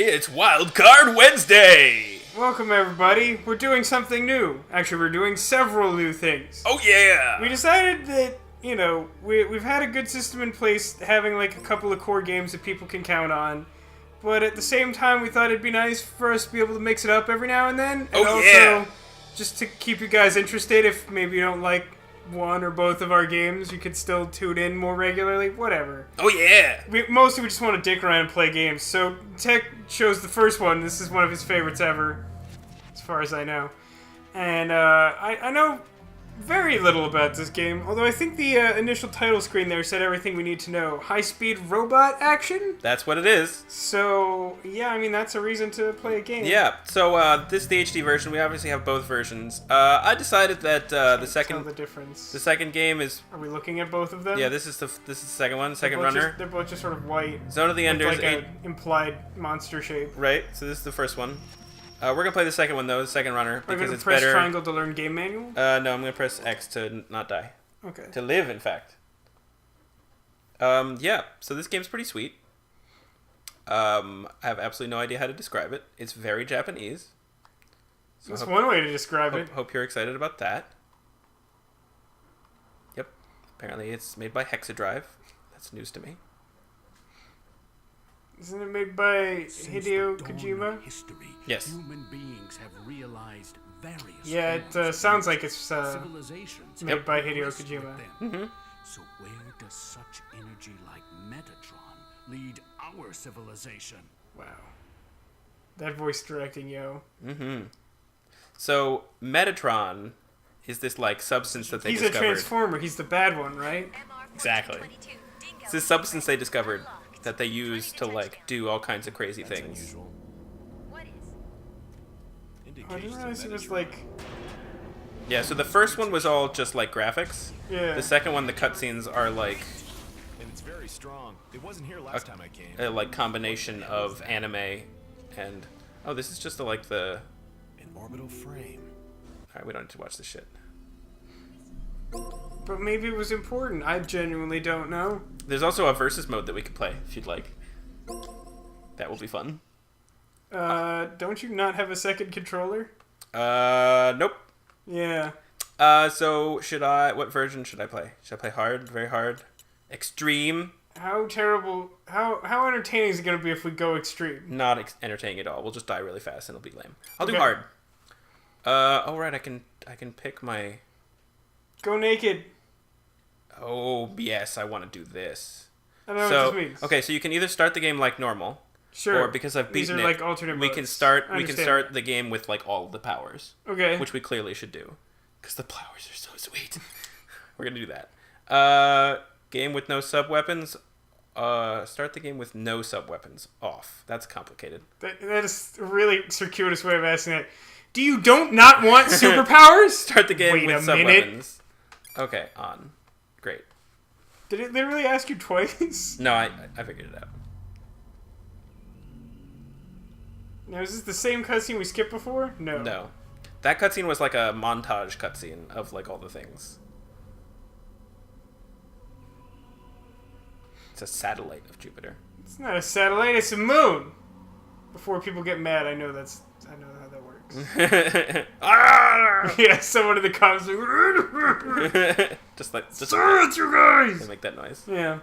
It's Wildcard Wednesday! Welcome everybody. We're doing something new. Actually, we're doing several new things. Oh yeah! We decided that, we've had a good system in place, having like a couple of core games that people can count on. But at the same time, we thought it'd be nice for us to be able to mix it up every now and then. And also, just to keep you guys interested, if maybe you don't like one or both of our games, you could still tune in more regularly. Whatever. Oh yeah! Mostly we just want to dick around and play games. So Tech chose the first one. This is one of his favorites ever, as far as I know. And I know very little about this game, although I think the initial title screen there said everything we need to know. High-speed robot action? That's what it is. So, yeah, I mean, that's a reason to play a game. Yeah, so this is the HD version. We obviously have both versions. I decided that the second game is... Are we looking at both of them? Yeah, this is the second one, second runner. They're both just sort of white. Zone of the Enders. Like an implied monster shape. Right, so this is the first one. We're going to play the second one, though, the second runner, because it's better. Are you going to press triangle to learn game manual? No, I'm going to press X to not die. Okay. To live, in fact. Yeah, so this game's pretty sweet. I have absolutely no idea how to describe it. It's very Japanese. So That's one way to describe it. Hope you're excited about that. Yep. Apparently it's made by Hexadrive. That's news to me. Isn't it made by Hideo Kojima? History, yes. Human beings have realized various yeah, it sounds like it's civilizations made by Hideo Kojima. Mm-hmm. So where does such energy like Metatron lead our civilization? Wow. That voice directing, yo. Mm-hmm. So Metatron is this like substance that they discovered. He's a transformer. He's the bad one, right? Exactly. It's this substance they discovered that they use to like do all kinds of crazy things. Unusual. I didn't realize it was like... Yeah, so the first one was all just like graphics. Yeah. The second one, the cutscenes are like... And it's very strong. It wasn't here last time I came. A like combination of anime and... Oh, this is just like the... An orbital frame. Alright, we don't need to watch this shit. But maybe it was important. I genuinely don't know. There's also a versus mode that we could play, if you'd like. That will be fun. Don't you not have a second controller? Nope. Yeah. So should I... What version should I play? Should I play hard? Very hard? Extreme? How terrible... How entertaining is it going to be if we go extreme? Not entertaining at all. We'll just die really fast and it'll be lame. I'll do Okay. hard. Oh right, I can pick my... Go naked. Oh, yes, I want to do this. I don't know what this means. Okay, so you can either start the game like normal, Sure. or because I've beaten These are like alternate we modes. can start I we can understand. start the game with like all of the powers, Okay. which we clearly should do, because the powers are so sweet. We're gonna do that. Game with no sub weapons. Start the game with no sub weapons off. That's complicated. That is a really circuitous way of asking that. Do you not want superpowers? Start the game Wait with a sub minute. weapons. Okay, on. Great. Did they really ask you twice? No, I figured it out. Now, is this the same cutscene we skipped before? No. No. That cutscene was like a montage cutscene of like all the things. It's a satellite of Jupiter. It's not a satellite, it's a moon. Before people get mad, I know how that works. Yeah, someone in the comments like, just Sir, it's you guys! they make that noise. Yeah.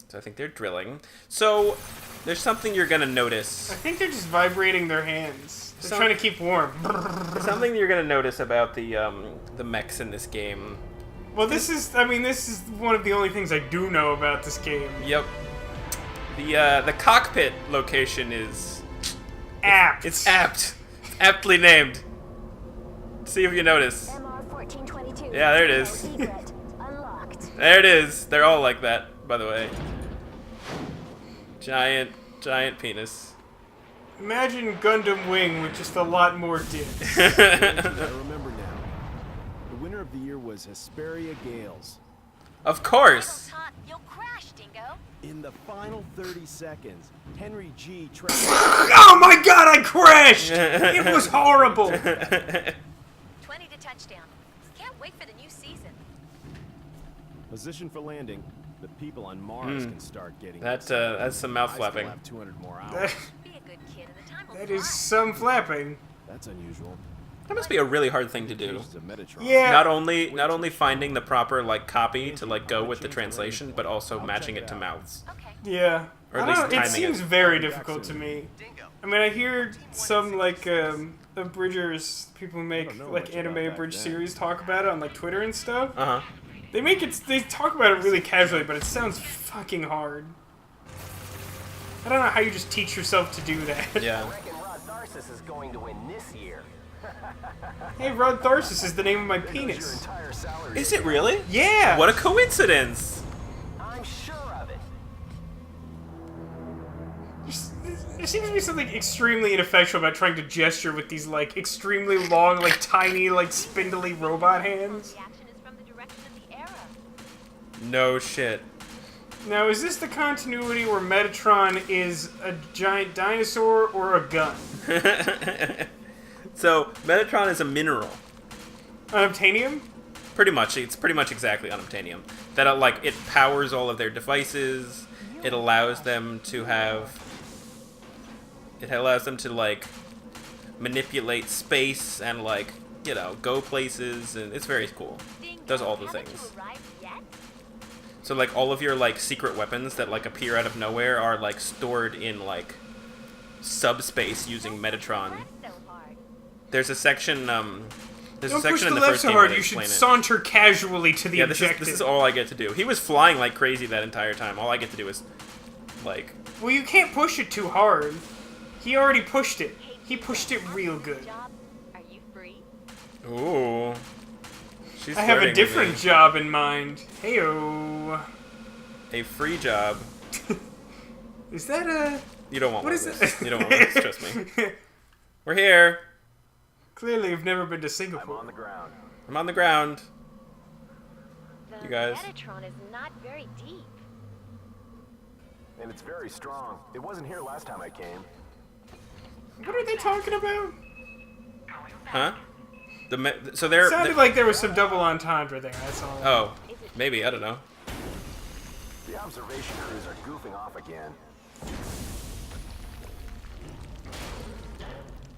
So I think they're drilling. So there's something you're gonna notice. I think they're just vibrating their hands. They're trying to keep warm. There's something you're gonna notice about the mechs in this game. Well, this is one of the only things I do know about this game. Yep. The cockpit location is Apt. it's apt. It's aptly named. See if you notice. MR1422. Yeah, there it is. Secret. Unlocked. There it is. They're all like that, by the way. Giant penis. Imagine Gundam Wing with just a lot more dicks. I remember now. The winner of the year was Hesperia Gales. Of course. You'll crash, Dingo. In the final 30 seconds, Henry G. Oh my god, I crashed! It was horrible! 20 to touchdown. 20 to touchdown. Can't wait for the new season. Position for landing. The people on Mars can start getting. That's some mouth flapping. I still have 200 more hours. Be a good kid and the time will That fly. is some flapping. That's unusual. That must be a really hard thing to do. This is a Metatron. Yeah. Not only finding the proper like copy to like go with the translation, but also matching it to mouths. Okay. Yeah. Or at I least don't know, it timing seems it. very difficult to me. I mean, I hear some like abridgers, people who make know like much anime about abridged back then. series, talk about it on like Twitter and stuff. Uh huh. They talk about it really casually, but it sounds fucking hard. I don't know how you just teach yourself to do that. Yeah. reckon Rod Tharsis is going to win this year. Hey, Rod Tharsis is the name of my Your penis. entire salary. Is it really? Yeah. What a coincidence! I'm sure of it. There seems to be something extremely ineffectual about trying to gesture with these like extremely long, like tiny, like spindly robot hands. The action is from the direction of the arrow. No shit. Now, is this the continuity where Metatron is a giant dinosaur or a gun? So Metatron is a mineral. Unobtainium? Pretty much, it's pretty much exactly unobtainium. That like it powers all of their devices. It allows them to have. It allows them to like manipulate space and like go places, and it's very cool. Dingo, Does all the haven't things. you arrived yet? So like all of your like secret weapons that like appear out of nowhere are like stored in like subspace using Metatron. Left so hard. There's a section there's Don't a push section the in the left first so game hard, where they you should explain it. saunter casually to the Yeah, this objective. is all I get to do. He was flying like crazy that entire time. All I get to do is like Well, you can't push it too hard. He already pushed it. He pushed it real good. Job, are you free? ooh. She's I have a flirting with different me. job in mind. Heyo. A free job. Is that a... You don't want What one is of it? this. You don't want this, trust me. We're here. Clearly, you've never been to I'm Singapore. on the ground. I'm on the ground. The You guys. Metatron is not very deep. And it's very strong. It wasn't here last time I came. What are they talking about? Huh? So It they're sounded like there was some double entendre there, that's all. oh, maybe, I don't know. The observation crews are goofing off again.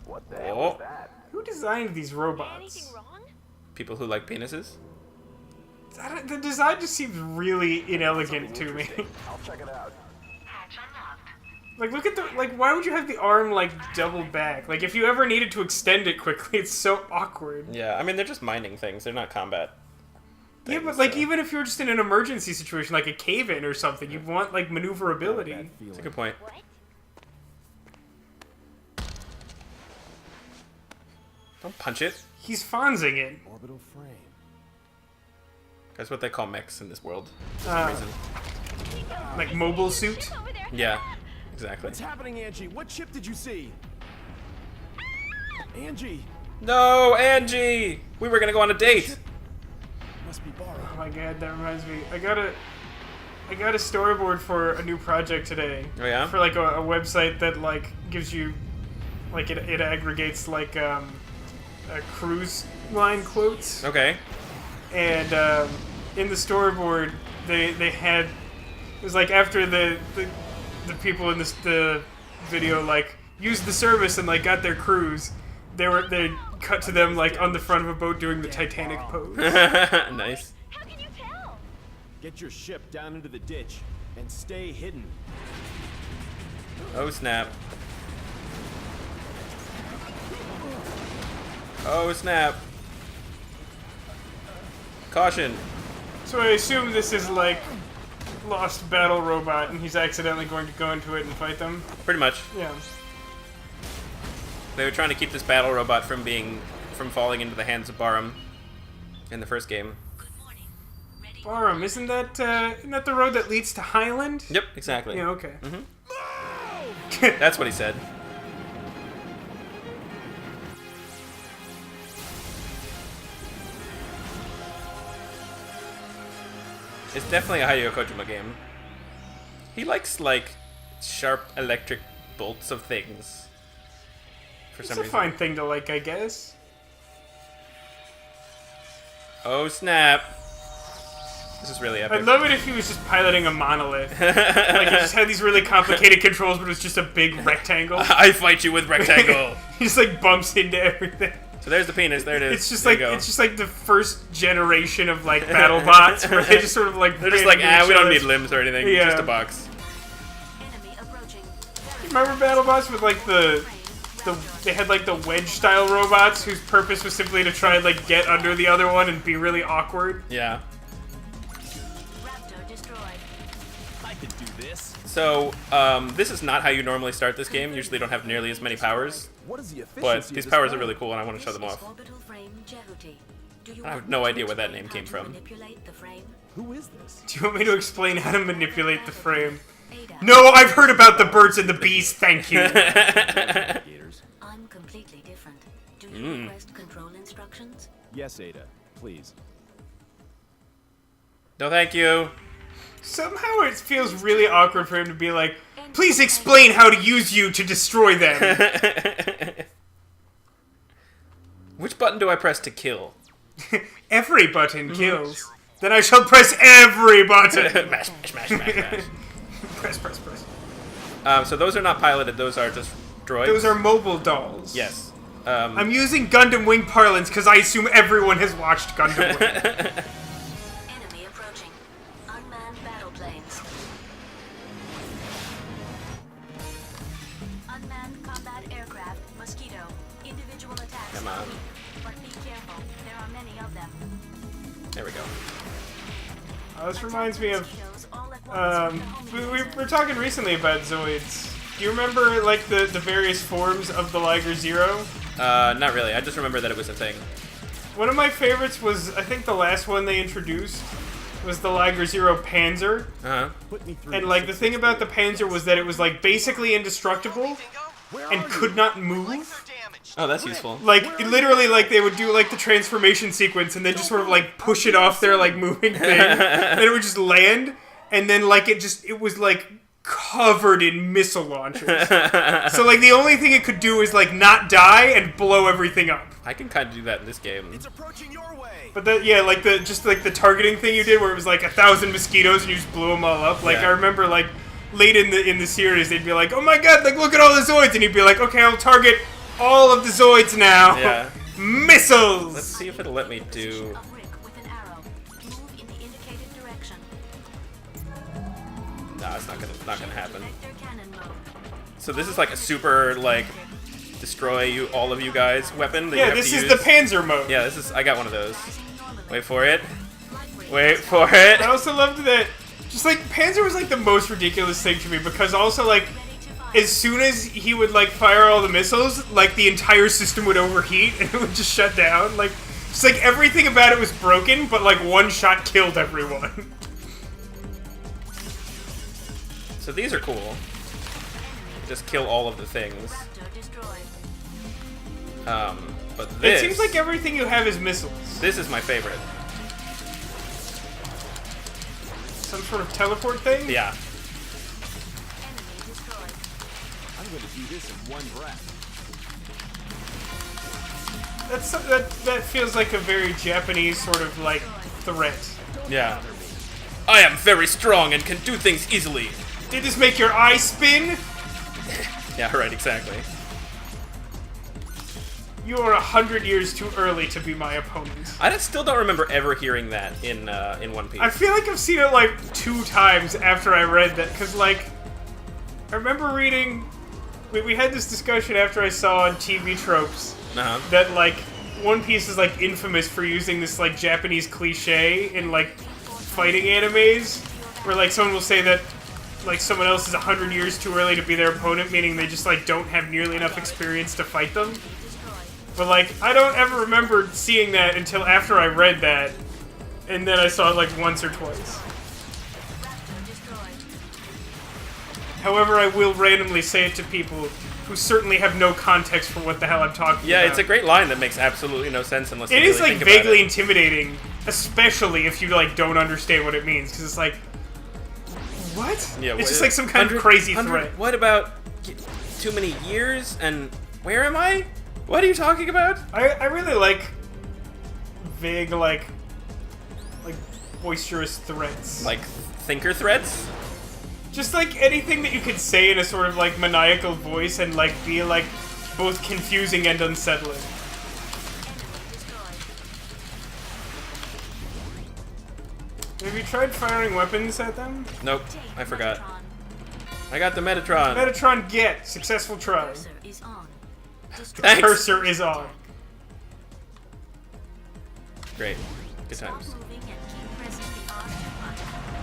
What the hell Oh. is that? Who designed these robots? Anything wrong? People who like penises? The design just seems really inelegant to me. Interesting. I'll check it out. Like, look at the... Like, why would you have the arm, like, double back? Like, if you ever needed to extend it quickly, it's so awkward. Yeah, I mean they're just mining things. They're not combat. Yeah, things, but, like, so- even if you're just in an emergency situation, like a cave-in or something, you'd want, like, maneuverability. Bad That's a feeling. good point. What? Don't punch it. He's Fonzing it. Orbital frame. That's what they call mechs in this world. For Uh, some reason. like, mobile suit. Over there. Yeah, exactly. What's happening, Angie? What ship did you see? Angie! No, Angie! We were gonna go on a date. Must be borrowed. Oh my god, that reminds me. I got a storyboard for a new project today. Oh, yeah? For like a website that like gives you, like it aggregates like cruise line quotes. Okay. And in the storyboard they had, it was like after the people in the video like used the service and like got their cruise, they cut to them like on the front of a boat doing the Titanic pose. Nice. How can you tell? Get your ship down into the ditch and stay hidden. Oh snap. Oh snap. Caution. So I assume this is like Lost Battle Robot, and he's accidentally going to go into it and fight them. Pretty much. Yeah. They were trying to keep this battle robot from falling into the hands of Barum in the first game. Barum, isn't that the road that leads to Highland? Yep, exactly. Yeah. Okay. That's what he said. It's definitely a Hideo Kojima game. He likes like sharp electric bolts of things. For It's some a reason. fine thing to like, I guess. Oh snap! This is really I'd epic. love it if he was just piloting a monolith. Like, he just had these really complicated controls, but it was just a big rectangle. I fight you with rectangle. He just, like, bumps into everything. So there's the penis. There it is. It's just There like you go. it's just like the first generation of like battle bots where they just sort of like They're just like, ran into we each don't other. need limbs or anything. Yeah. Just a box. Enemy approaching. Remember battle bots with like they had like the wedge style robots whose purpose was simply to try and like get under the other one and be really awkward. Yeah. Raptor destroyed. I could do this. So, this is not how you normally start this game. Usually don't have nearly as many powers. What is the efficiency But of these this powers are phone? really cool, and I want to show them This off. is orbital frame Jehuty. Do you I have want no me to idea where that explain name how came to from. Manipulate the frame? Who is this? Do you want me to explain how to manipulate the frame? Ada. No, I've heard about the birds and the bees, thank you. Gators. I'm completely different. Do you request control instructions? Yes, Ada. Please. No, thank you. Somehow it feels really awkward for him to be like, please explain how to use you to destroy them. Which button do I press to kill? Every button kills. Then I shall press every button. Mash, mash, mash, mash, mash. Press, press, press. So those are not piloted. Those are just droids. Those are mobile dolls. Yes. I'm using Gundam Wing parlance because I assume everyone has watched Gundam Wing. Enemy approaching. Unmanned battle planes. Unmanned combat aircraft, Mosquito. Individual attacks Come on. are weak, but be careful. There are many of them. There we go. This reminds me of Mosquitoes all at once with the we homing were talking recently about Zoids. Do you remember like the various forms of the Liger Zero? Not really. I just remember that it was a thing. One of my favorites was, I think the last one they introduced was the Liger Zero Panzer. Uh-huh. Put me through. And like the thing about the Panzer was that it was like basically indestructible and could not move. Oh, that's useful. Like literally, like they would do like the transformation sequence and then just sort of like push it off their like moving thing, then it would just land, and then like it was like covered in missile launchers. So like the only thing it could do is like not die and blow everything up. I can kind of do that in this game. It's approaching your way. But that, yeah, like the targeting thing you did where it was like 1,000 mosquitoes and you just blew them all up. Like Yeah. I remember like late in the series they'd be like, oh my god, like look at all the Zoids, and you'd be like, okay, I'll target all of the Zoids now. Yeah. Missiles. Let's see if it'll let me do... of Rick with an arrow. Move in the indicated direction. Nah, it's not gonna happen. Vector cannon mode. So this is like a super, like, destroy you, all of you guys weapon that you Yeah, have this to is use. the Panzer mode. Yeah, I got one of those. Normally. Wait for it. Flight rate. Wait for it. I also loved that. Just like Panzer was like the most ridiculous thing to me because also like as soon as he would like fire all the missiles, like the entire system would overheat and it would just shut down. Like just like everything about it was broken, but like one shot killed everyone. So these are cool. Just kill all of the things. Raptor destroyed. But It this... seems like everything you have is missiles. This is my favorite. Some sort of teleport thing? Yeah. Enemy destroyed. I'm going to do this in one breath. That feels like a very Japanese sort of like threat. Yeah. I am very strong and can do things easily. Did this make your eye spin? Yeah, right, exactly. You are 100 years too early to be my opponent. I still don't remember ever hearing that in One Piece. I feel like I've seen it like 2 times after I read that, because like, I remember reading, we had this discussion after I saw on TV Tropes Uh-huh. that like, One Piece is like infamous for using this like Japanese cliche in like fighting animes, where like someone will say that like someone else is 100 years too early to be their opponent, meaning they just like don't have nearly enough experience to fight them. But like, I don't ever remember seeing that until after I read that, and then I saw it like once or twice. Raptor destroyed. However, I will randomly say it to people who certainly have no context for what the hell I'm talking Yeah, about. it's a great line that makes absolutely no sense unless you It really is like think about vaguely it. intimidating, especially if you like don't understand what it means, because it's like, what? Yeah, It's just like some kind of crazy 100 threat. What about too many years and where am I? What are you talking about? I really like vague like boisterous threats. Like thinker threats? Just like anything that you could say in a sort of like maniacal voice and like be like both confusing and unsettling. Have you tried firing weapons at them? Nope, I forgot. I got the Metatron. Metatron get. Successful try. Cursor is on. Destroy. Thanks. Cursor is on. Great. Good times. Stop moving and keep pressing the R2 button.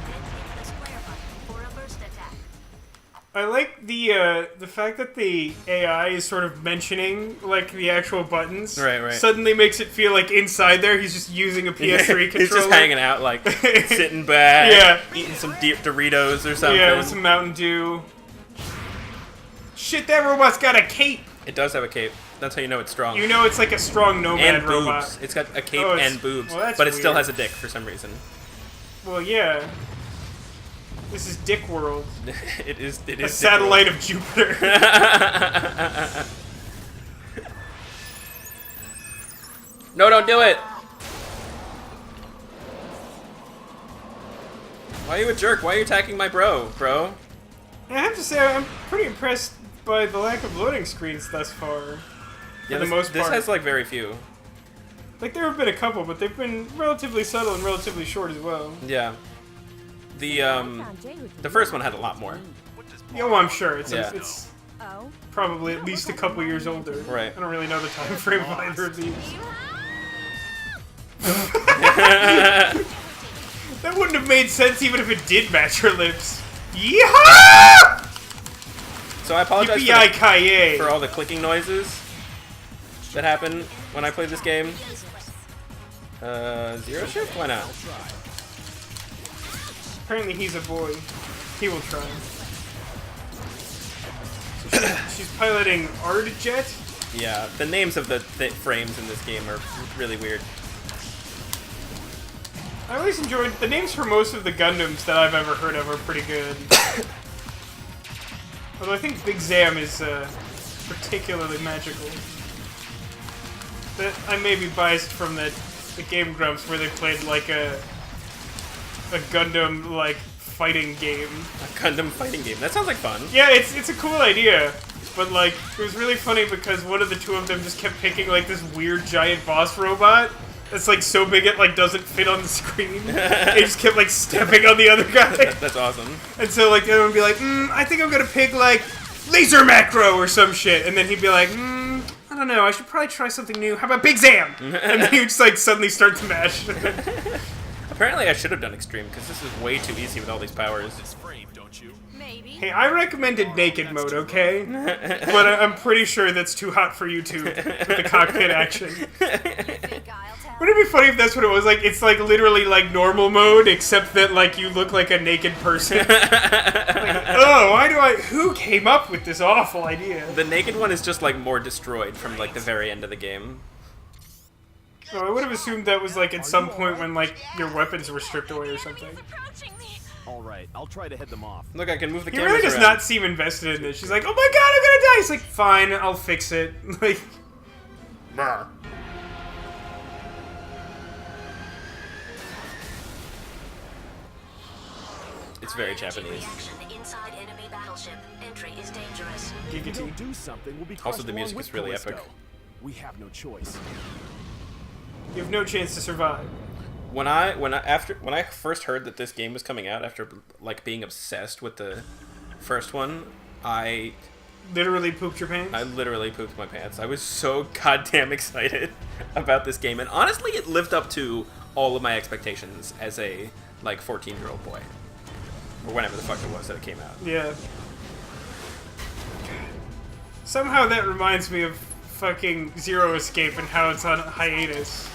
Then hit the square button for a burst attack. I like the fact that the AI is sort of mentioning like the actual buttons. Right. Suddenly makes it feel like inside there he's just using a PS3 controller. He's just hanging out, like sitting back, Yeah. eating some deep Doritos or something. Yeah, some Mountain Dew. Shit, that robot's got a cape. It does have a cape. That's how you know it's strong. You know it's like a strong nomad and boobs. robot. It's got a cape Oh, it's- and boobs, well, that's but it still weird. has a dick for some reason. Well, yeah. This is Dick World. It is. It A is satellite of Jupiter. No, don't do it. Why are you a jerk? Why are you attacking my bro? I have to say, I'm pretty impressed by the lack of loading screens thus far. Yeah, the most this part. has like very few. Like, there have been a couple, but they've been relatively subtle and relatively short as well. Yeah. The first one had a lot more. Yeah, well, I'm sure. It's, Yeah. it's Oh. probably at least a couple years older. Right. I don't really know the time frame of either of these. That wouldn't have made sense even if it did match her lips. Yeehaw! So I apologize Yippee-yi-ki-yay. for all the clicking noises that happen when I play this game. Zero shift? Why not? Apparently he's a boy. He will try. So she's piloting Ardjet. Yeah, the names of the frames in this game are really weird. I always enjoyed the names for most of the Gundams that I've ever heard of are pretty good. Although I think Big Zam is particularly magical. That I may be biased from the Game Grumps where they played like a Gundam like fighting game. A Gundam fighting game. That sounds like fun. Yeah, it's a cool idea, but like it was really funny because one of the two of them just kept picking like this weird giant boss robot that's like so big it like doesn't fit on the screen. They just kept like stepping on the other guy, That's awesome. and so like the other one would be like, I think I'm gonna pick like Laser Macro or some shit, and then he'd be like, I don't know, I should probably try something new. How about Big Zam? And then he would just like suddenly start to mash. Apparently I should have done extreme because this is way too easy with all these powers. Maybe. Hey, I recommended naked mode, okay? But I'm pretty sure that's too hot for YouTube with the cockpit action. Think I'll tell. Wouldn't it be funny if that's what it was like? It's like literally like normal mode, except that like you look like a naked person. Who came up with this awful idea? The naked one is just like more destroyed from like the very end of the game. Oh, I would have assumed that was like at some point when like your weapons were stripped away or something. Approaching me. All right, I'll try to head them off. Look, I can move the He cameras really does around. not seem invested in this. She's like, oh my god, I'm gonna die! He's like, fine, I'll fix it. Like, Brr. It's very Japanese. Reaction inside enemy battleship. Entry is dangerous. If we giggity. don't do something, we'll be Also, crushed the along music with is really Callisto. epic. We have no choice. You have no chance to survive. When I first heard that this game was coming out after like being obsessed with the first one, I Literally pooped your pants? literally pooped my pants. I was so goddamn excited about this game, and honestly, it lived up to all of my expectations as a like 14-year-old boy, or whenever the fuck it was that it came out. Yeah. Somehow that reminds me of fucking Zero Escape and how it's on hiatus.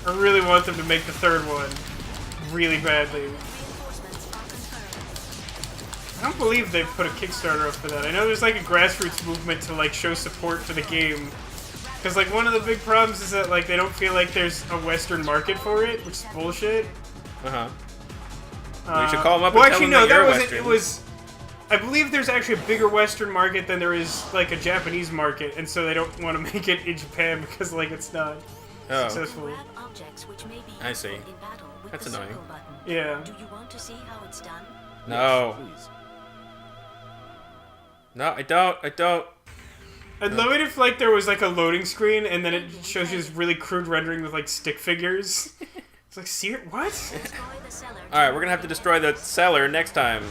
I really want them to make the third one really badly. Reinforcements are confirmed. I don't believe they've put a Kickstarter up for that. I know there's like a grassroots movement to like show support for the game. Because like one of the big problems is that like they don't feel like there's a Western market for it, which is bullshit. Uh-huh. We should call them up Well, and tell actually, them no, that you're that wasn't. Western. It was. I believe there's actually a bigger Western market than there is like a Japanese market, and so they don't want to make it in Japan because like it's not. Oh. successfully. Grab objects which may be I see. useful in battle with That's the annoying. circle button. Yeah. Do you want to see how it's done? No. Please. No, I don't. I don't. I'd love it if like there was like a loading screen and then it shows you this really crude rendering with like stick figures. It's like, see it? What? Destroy the cellar. All right, we're gonna have to destroy the cellar next time.